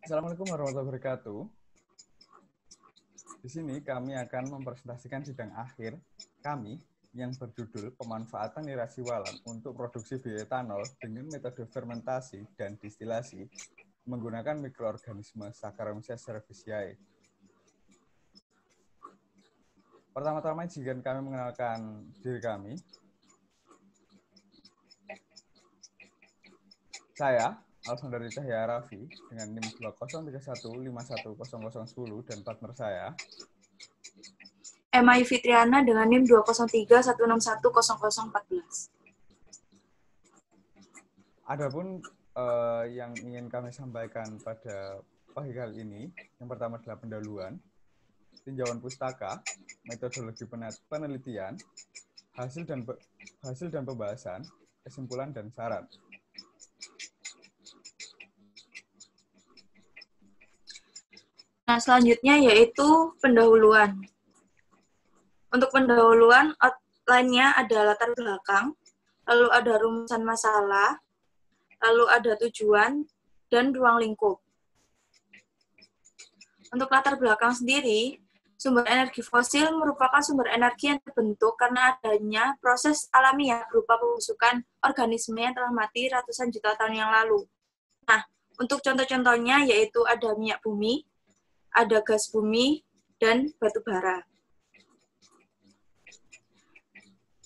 Assalamualaikum warahmatullahi wabarakatuh. Di sini kami akan mempresentasikan sidang akhir kami yang berjudul pemanfaatan nirasiwalan untuk produksi bioetanol dengan metode fermentasi dan distilasi menggunakan mikroorganisme Saccharomyces cerevisiae. Pertama-tama izinkan kami mengenalkan diri kami. Saya Alexander Cahya Raffi dengan NIM 203151510010 dan partner saya Emma Fitriana dengan NIM 20316100014. Adapun yang ingin kami sampaikan pada pagi kali ini, yang pertama adalah pendahuluan, tinjauan pustaka, metodologi penelitian, hasil dan pembahasan, kesimpulan dan saran. Nah, selanjutnya yaitu pendahuluan. Untuk pendahuluan, outline-nya ada latar belakang, lalu ada rumusan masalah, lalu ada tujuan, dan ruang lingkup. Untuk latar belakang sendiri, sumber energi fosil merupakan sumber energi yang terbentuk karena adanya proses alamiah berupa pembusukan organisme yang telah mati ratusan juta tahun yang lalu. Nah, untuk contoh-contohnya yaitu ada minyak bumi, ada gas bumi, dan batu bara.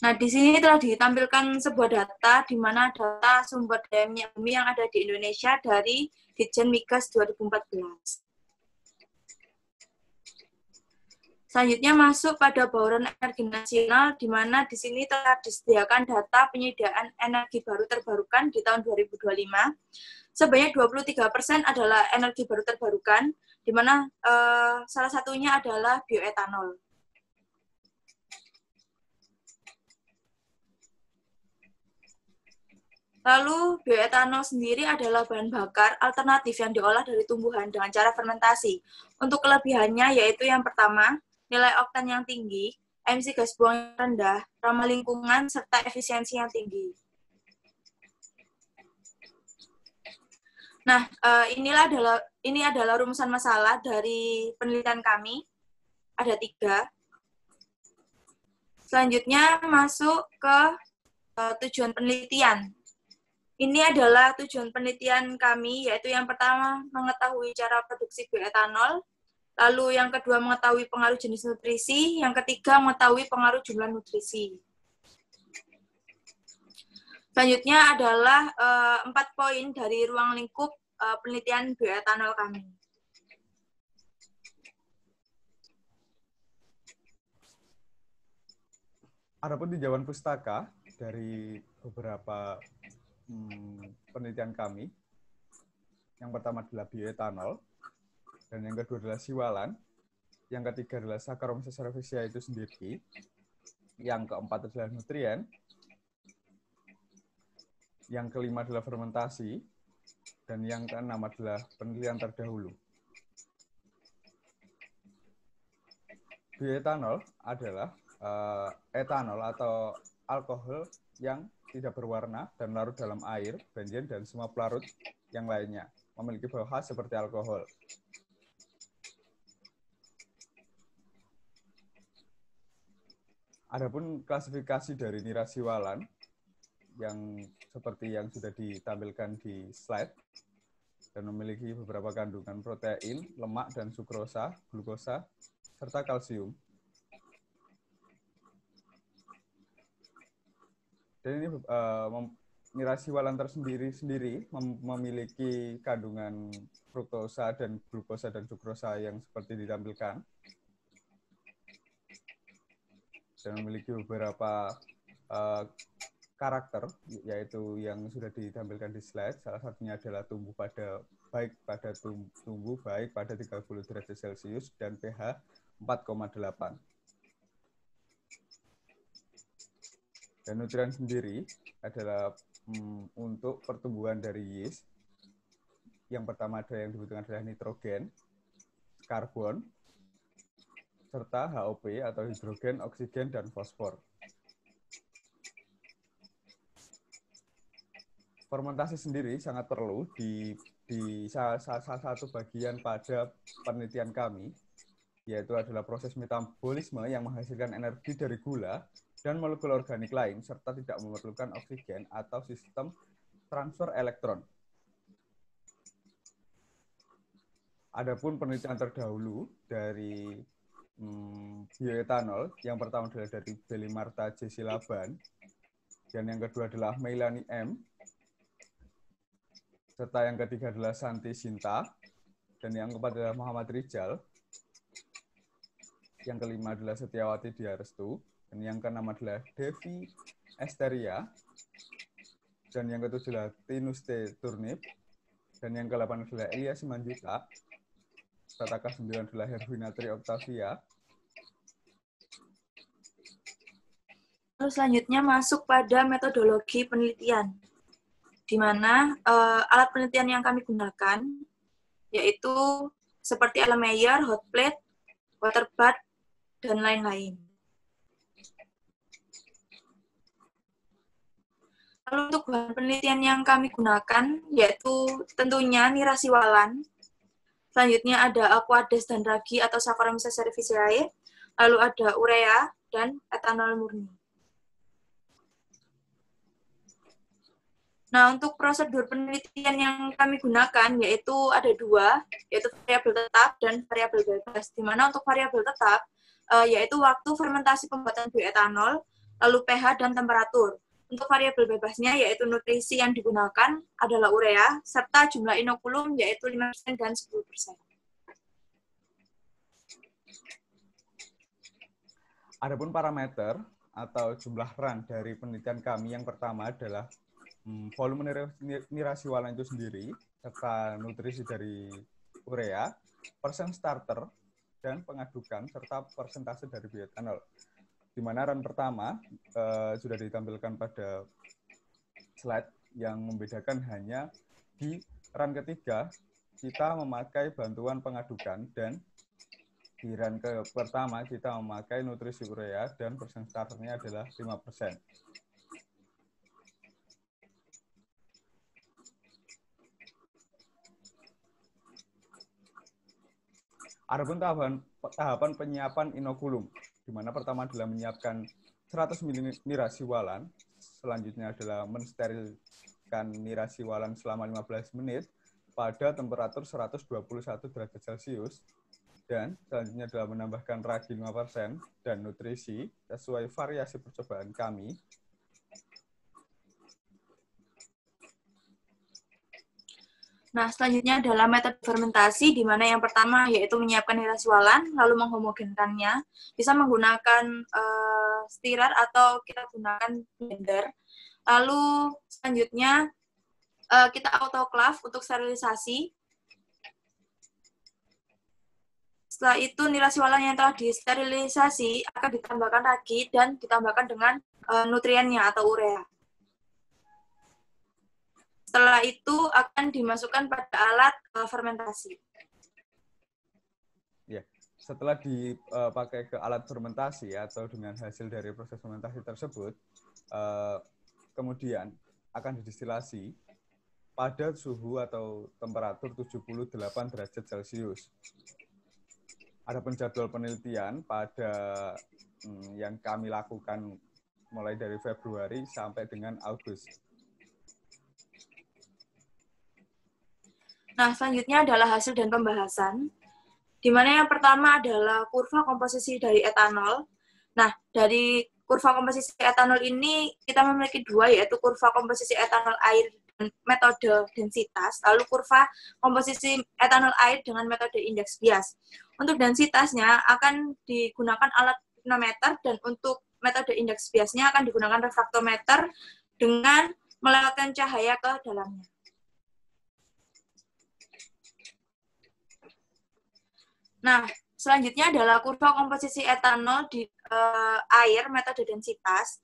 Nah, di sini telah ditampilkan sebuah data di mana data sumber daya minyak bumi yang ada di Indonesia dari Ditjen Migas 2014. Selanjutnya masuk pada bauran energi nasional, di mana di sini telah disediakan data penyediaan energi baru terbarukan di tahun 2025. Sebanyak 23% adalah energi baru terbarukan, di mana salah satunya adalah bioetanol. Lalu, bioetanol sendiri adalah bahan bakar alternatif yang diolah dari tumbuhan dengan cara fermentasi. Untuk kelebihannya yaitu yang pertama, nilai oktan yang tinggi, emisi gas buang yang rendah, ramah lingkungan, serta efisiensi yang tinggi. Nah, ini adalah rumusan masalah dari penelitian kami. Ada 3. Selanjutnya masuk ke tujuan penelitian. Ini adalah tujuan penelitian kami, yaitu yang pertama mengetahui cara produksi bioetanol, lalu yang kedua mengetahui pengaruh jenis nutrisi, yang ketiga mengetahui pengaruh jumlah nutrisi. Selanjutnya adalah 4 poin dari ruang lingkup penelitian bioetanol kami. Adapun tinjauan pustaka dari beberapa penelitian kami, yang pertama adalah bioetanol, dan yang kedua adalah siwalan, yang ketiga adalah Saccharomyces cerevisiae itu sendiri, yang keempat adalah nutrien, yang kelima adalah fermentasi, dan yang keenam adalah penelitian terdahulu. Bioetanol adalah etanol atau alkohol yang tidak berwarna dan larut dalam air, benzen, dan semua pelarut yang lainnya, memiliki bau khas seperti alkohol. Adapun klasifikasi dari nirasiwalan, yang seperti yang sudah ditampilkan di slide, dan memiliki beberapa kandungan protein, lemak, dan sukrosa, glukosa, serta kalsium. Dan ini nirasiwalan tersendiri memiliki kandungan fruktosa dan glukosa dan sukrosa yang seperti ditampilkan, dan memiliki beberapa karakter, yaitu yang sudah ditampilkan di slide. Salah satunya adalah baik pada 30 derajat Celcius dan pH 4,8. Dan nutrien sendiri adalah untuk pertumbuhan dari yeast. Yang pertama yang dibutuhkan adalah nitrogen, karbon, serta HOP atau hidrogen, oksigen, dan fosfor. fermentasi sendiri sangat perlu di salah satu bagian pada penelitian kami, yaitu adalah proses metabolisme yang menghasilkan energi dari gula dan molekul organik lain, serta tidak memerlukan oksigen atau sistem transfer elektron. Adapun penelitian terdahulu dari bioetanol, yang pertama adalah dari Beli Marta J. Silaban, dan yang kedua adalah Meilani M., serta yang ketiga adalah Santi Sinta, dan yang keempat adalah Muhammad Rijal, yang kelima adalah Setiawati Diarestu, dan yang keenam adalah Devi Esteria, dan yang ketujuh adalah Tinus T. Turnip, dan yang ke-8 adalah Elia Simanjuta, serta ke-9 adalah Herwinatri Octavia. Lalu selanjutnya masuk pada metodologi penelitian, di mana alat penelitian yang kami gunakan yaitu seperti Erlenmeyer, hot plate, water bath, dan lain-lain. Lalu untuk bahan penelitian yang kami gunakan yaitu tentunya nirasiwalan, selanjutnya ada aquades dan ragi atau Saccharomyces cerevisiae, lalu ada urea dan etanol murni. Nah, untuk prosedur penelitian yang kami gunakan yaitu ada dua, yaitu variabel tetap dan variabel bebas. Di mana untuk variabel tetap yaitu waktu fermentasi pembuatan bioetanol, lalu pH dan temperatur. Untuk variabel bebasnya yaitu nutrisi yang digunakan adalah urea, serta jumlah inokulum yaitu 5% dan 10%. Adapun parameter atau jumlah run dari penelitian kami yang pertama adalah volume nirasiwalan itu sendiri, serta nutrisi dari urea, persen starter, dan pengadukan, serta persentase dari bioetanol. Di mana run pertama sudah ditampilkan pada slide, yang membedakan hanya di run ketiga kita memakai bantuan pengadukan, dan di run pertama kita memakai nutrisi urea dan persen starternya adalah 5%. Adapun tahapan penyiapan inokulum, di mana pertama adalah menyiapkan 100 ml nirasiwalan, selanjutnya adalah mensterilkan nirasiwalan selama 15 menit pada temperatur 121 derajat Celcius, dan selanjutnya adalah menambahkan ragi 5% dan nutrisi sesuai variasi percobaan kami. Nah, selanjutnya adalah metode fermentasi, di mana yang pertama yaitu menyiapkan nirasiwalan, lalu menghomogenkannya, bisa menggunakan stirrer atau kita gunakan blender. Lalu selanjutnya kita autoclave untuk sterilisasi. Setelah itu nirasiwalan yang telah disterilisasi akan ditambahkan ragi dan ditambahkan dengan nutriennya atau urea. Setelah itu akan dimasukkan pada alat fermentasi. Ya, setelah dipakai ke alat fermentasi atau dengan hasil dari proses fermentasi tersebut, kemudian akan didestilasi pada suhu atau temperatur 78 derajat Celcius. Adapun jadwal penelitian pada yang kami lakukan mulai dari Februari sampai dengan Agustus. Nah, selanjutnya adalah hasil dan pembahasan, di mana yang pertama adalah kurva komposisi dari etanol. Nah, dari kurva komposisi etanol ini kita memiliki dua, yaitu kurva komposisi etanol air dan metode densitas, lalu kurva komposisi etanol air dengan metode indeks bias. Untuk densitasnya akan digunakan alat manometer, dan untuk metode indeks biasnya akan digunakan refraktometer dengan melewatkan cahaya ke dalamnya. Nah, selanjutnya adalah kurva komposisi etanol di air metode densitas.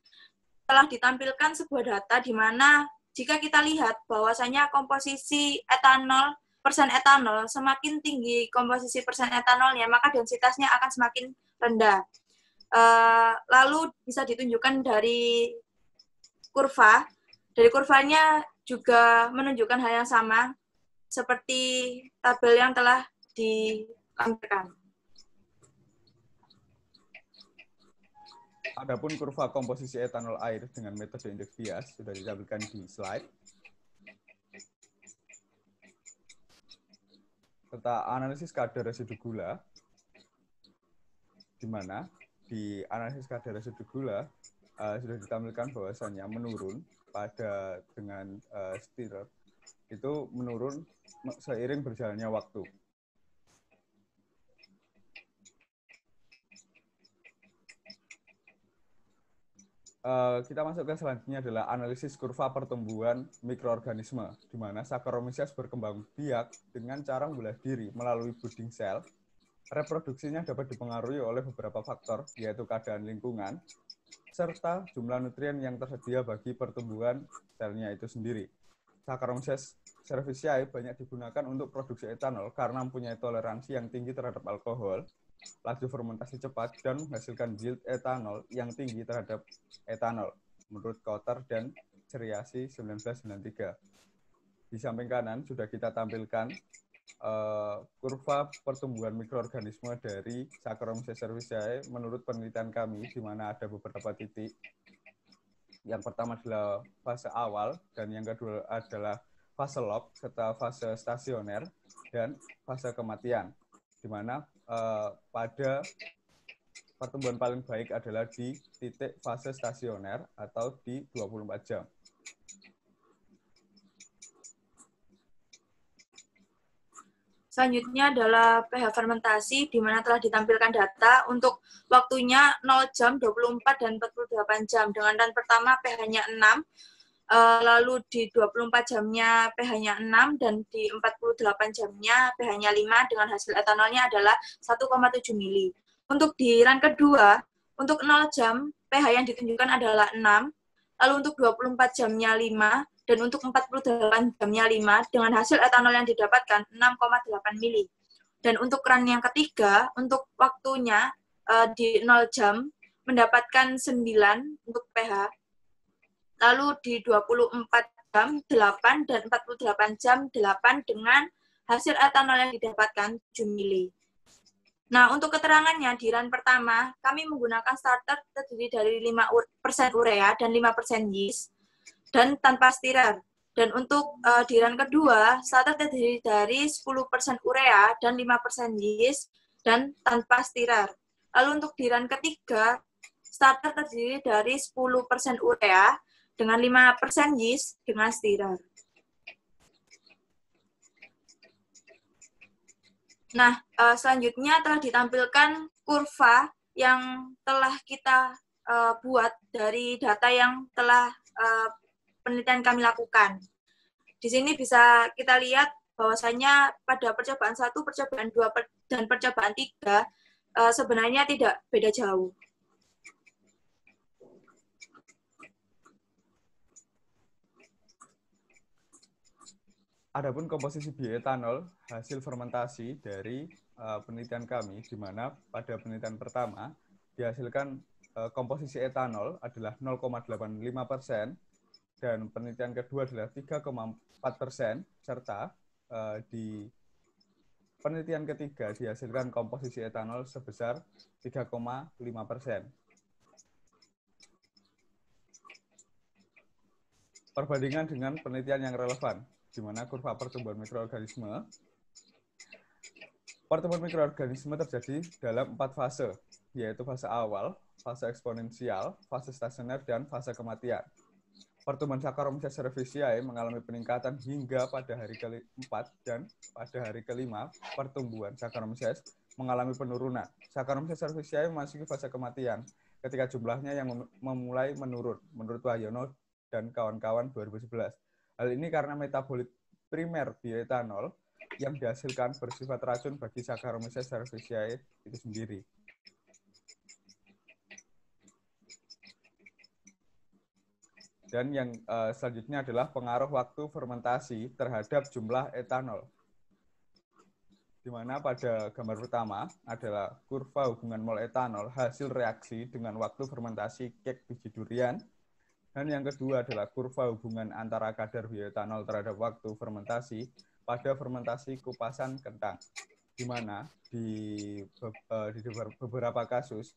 Telah ditampilkan sebuah data di mana jika kita lihat bahwasanya komposisi etanol, persen etanol, semakin tinggi komposisi persen etanolnya, maka densitasnya akan semakin rendah. Lalu bisa ditunjukkan dari kurva. Dari kurvanya juga menunjukkan hal yang sama seperti tabel yang telah dilampirkan. Adapun kurva komposisi etanol air dengan metode indeks bias sudah ditampilkan di slide. Serta analisis kadar residu gula, di mana di analisis kadar residu gula sudah ditampilkan bahwasannya menurun pada dengan stirrer itu menurun seiring berjalannya waktu. Kita masuk ke selanjutnya adalah analisis kurva pertumbuhan mikroorganisme, di mana Saccharomyces berkembang biak dengan cara membelah diri melalui budding cell. Reproduksinya dapat dipengaruhi oleh beberapa faktor, yaitu keadaan lingkungan, serta jumlah nutrien yang tersedia bagi pertumbuhan selnya itu sendiri. Saccharomyces cerevisiae banyak digunakan untuk produksi etanol karena mempunyai toleransi yang tinggi terhadap alkohol, laju fermentasi cepat, dan menghasilkan yield etanol yang tinggi terhadap etanol, menurut Cotter dan Ceriasi 1993. Di samping kanan sudah kita tampilkan kurva pertumbuhan mikroorganisme dari Saccharomyces cerevisiae menurut penelitian kami, di mana ada beberapa titik. Yang pertama adalah fase awal, dan yang kedua adalah fase log, serta fase stasioner, dan fase kematian, di mana pada pertumbuhan paling baik adalah di titik fase stasioner atau di 24 jam. Selanjutnya adalah pH fermentasi, di mana telah ditampilkan data untuk waktunya 0 jam, 24, dan 48 jam. Dengan dan pertama pH-nya 6, lalu di 24 jamnya pH-nya 6, dan di 48 jamnya pH-nya 5, dengan hasil etanolnya adalah 1,7 mili. Untuk di run kedua, untuk 0 jam, pH yang ditunjukkan adalah 6, lalu untuk 24 jamnya 5, dan untuk 48 jamnya 5, dengan hasil etanol yang didapatkan 6,8 mili. Dan untuk run yang ketiga, untuk waktunya di 0 jam, mendapatkan 9 untuk pH, lalu di 24 jam 8, dan 48 jam 8, dengan hasil etanol yang didapatkan 7 mili. Nah, untuk keterangannya, di run pertama, kami menggunakan starter terdiri dari 5% urea dan 5% yeast, dan tanpa stirrer. Dan untuk di run kedua, starter terdiri dari 10% urea dan 5% yeast, dan tanpa stirrer. Lalu untuk di run ketiga, starter terdiri dari 10% urea dengan 5% yeast dengan stirrer. Nah, selanjutnya telah ditampilkan kurva yang telah kita buat dari data yang telah penelitian kami lakukan. Di sini bisa kita lihat bahwasanya pada percobaan 1, percobaan 2, dan percobaan 3 sebenarnya tidak beda jauh. Adapun komposisi bioetanol hasil fermentasi dari penelitian kami, di mana pada penelitian pertama dihasilkan komposisi etanol adalah 0,85%, dan penelitian kedua adalah 3,4%, serta di penelitian ketiga dihasilkan komposisi etanol sebesar 3,5%. Perbandingan dengan penelitian yang relevan, di mana kurva pertumbuhan mikroorganisme. Pertumbuhan mikroorganisme terjadi dalam 4 fase, yaitu fase awal, fase eksponensial, fase stasioner, dan fase kematian. Pertumbuhan Saccharomyces cerevisiae mengalami peningkatan hingga pada hari ke-4, dan pada hari ke-5 pertumbuhan Saccharomyces mengalami penurunan. Saccharomyces cerevisiae memasuki fase kematian ketika jumlahnya yang memulai menurun, menurut Wahyono dan kawan-kawan 2011. Hal ini karena metabolit primer bioetanol yang dihasilkan bersifat racun bagi Saccharomyces cerevisiae itu sendiri. Dan yang selanjutnya adalah pengaruh waktu fermentasi terhadap jumlah etanol. Di mana pada gambar pertama adalah kurva hubungan mol etanol hasil reaksi dengan waktu fermentasi kek biji durian. Dan yang kedua adalah kurva hubungan antara kadar bioetanol terhadap waktu fermentasi pada fermentasi kupasan kentang, di mana di beberapa kasus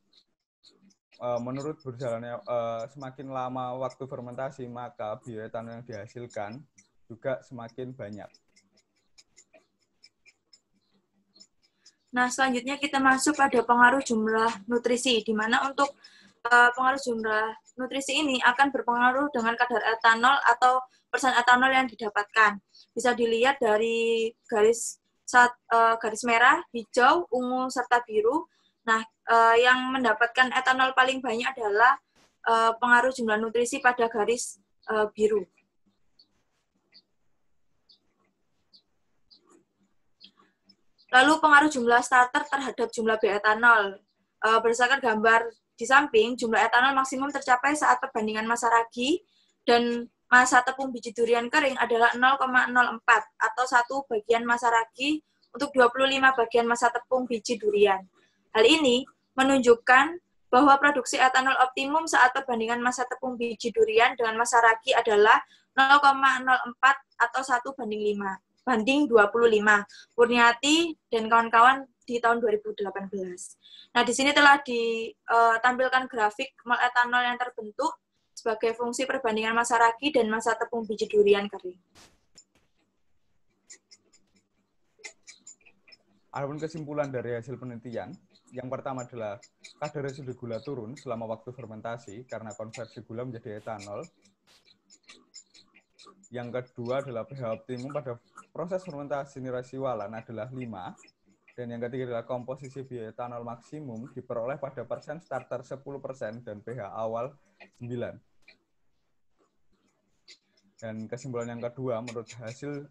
menurut berjalannya semakin lama waktu fermentasi, maka bioetanol yang dihasilkan juga semakin banyak. Nah, selanjutnya kita masuk pada pengaruh jumlah nutrisi, di mana untuk pengaruh jumlah nutrisi ini akan berpengaruh dengan kadar etanol atau persen etanol yang didapatkan. Bisa dilihat dari garis merah, hijau, ungu, serta biru. Nah, yang mendapatkan etanol paling banyak adalah pengaruh jumlah nutrisi pada garis biru. Lalu pengaruh jumlah starter terhadap jumlah bioetanol. Berdasarkan gambar di samping, jumlah etanol maksimum tercapai saat perbandingan massa ragi dan massa tepung biji durian kering adalah 0,04 atau 1 bagian massa ragi untuk 25 bagian massa tepung biji durian. Hal ini menunjukkan bahwa produksi etanol optimum saat perbandingan massa tepung biji durian dengan massa ragi adalah 0,04 atau 1:5. Banding 25. Kurniati dan kawan-kawan di tahun 2018. Nah, di sini telah ditampilkan grafik mol etanol yang terbentuk sebagai fungsi perbandingan massa ragi dan massa tepung biji durian kering. Adapun kesimpulan dari hasil penelitian, yang pertama adalah kadar residu gula turun selama waktu fermentasi karena konversi gula menjadi etanol. Yang kedua adalah pH optimum pada proses fermentasi nirasiwalan adalah 5. Dan yang ketiga adalah komposisi bioetanol maksimum diperoleh pada persen starter 10% dan pH awal 9. Dan kesimpulan yang kedua, menurut hasil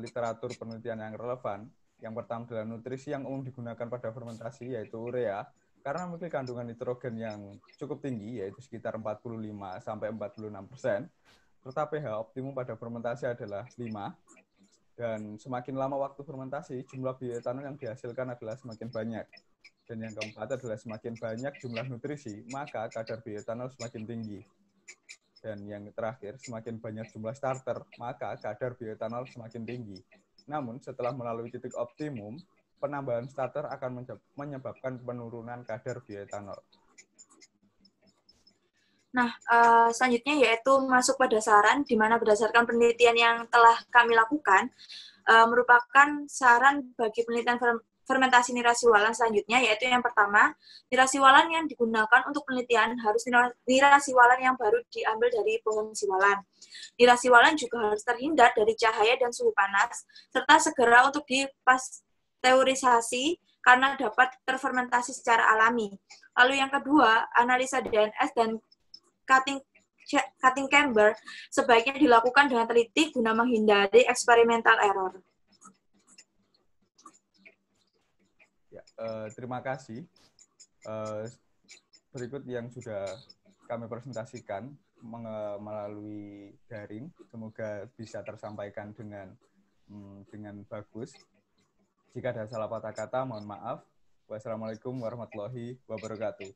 literatur penelitian yang relevan, yang pertama adalah nutrisi yang umum digunakan pada fermentasi, yaitu urea, karena memiliki kandungan nitrogen yang cukup tinggi, yaitu sekitar 45-46%, serta pH optimum pada fermentasi adalah 5, dan semakin lama waktu fermentasi, jumlah bioetanol yang dihasilkan adalah semakin banyak. Dan yang keempat adalah semakin banyak jumlah nutrisi, maka kadar bioetanol semakin tinggi. Dan yang terakhir, semakin banyak jumlah starter, maka kadar bioetanol semakin tinggi. Namun, setelah melalui titik optimum, penambahan starter akan menyebabkan penurunan kadar bioetanol. Nah, selanjutnya yaitu masuk pada saran, di mana berdasarkan penelitian yang telah kami lakukan, merupakan saran bagi penelitian fermentasi nirasiwalan selanjutnya, yaitu yang pertama, nirasiwalan yang digunakan untuk penelitian harus nirasiwalan yang baru diambil dari pohon siwalan. Nirasiwalan juga harus terhindar dari cahaya dan suhu panas, serta segera untuk dipasteurisasi karena dapat terfermentasi secara alami. Lalu yang kedua, analisa DNS dan cutting chamber sebaiknya dilakukan dengan teliti guna menghindari experimental error. Ya, terima kasih. Berikut yang sudah kami presentasikan melalui daring, semoga bisa tersampaikan dengan bagus. Jika ada salah patah kata, mohon maaf. Wassalamualaikum warahmatullahi wabarakatuh.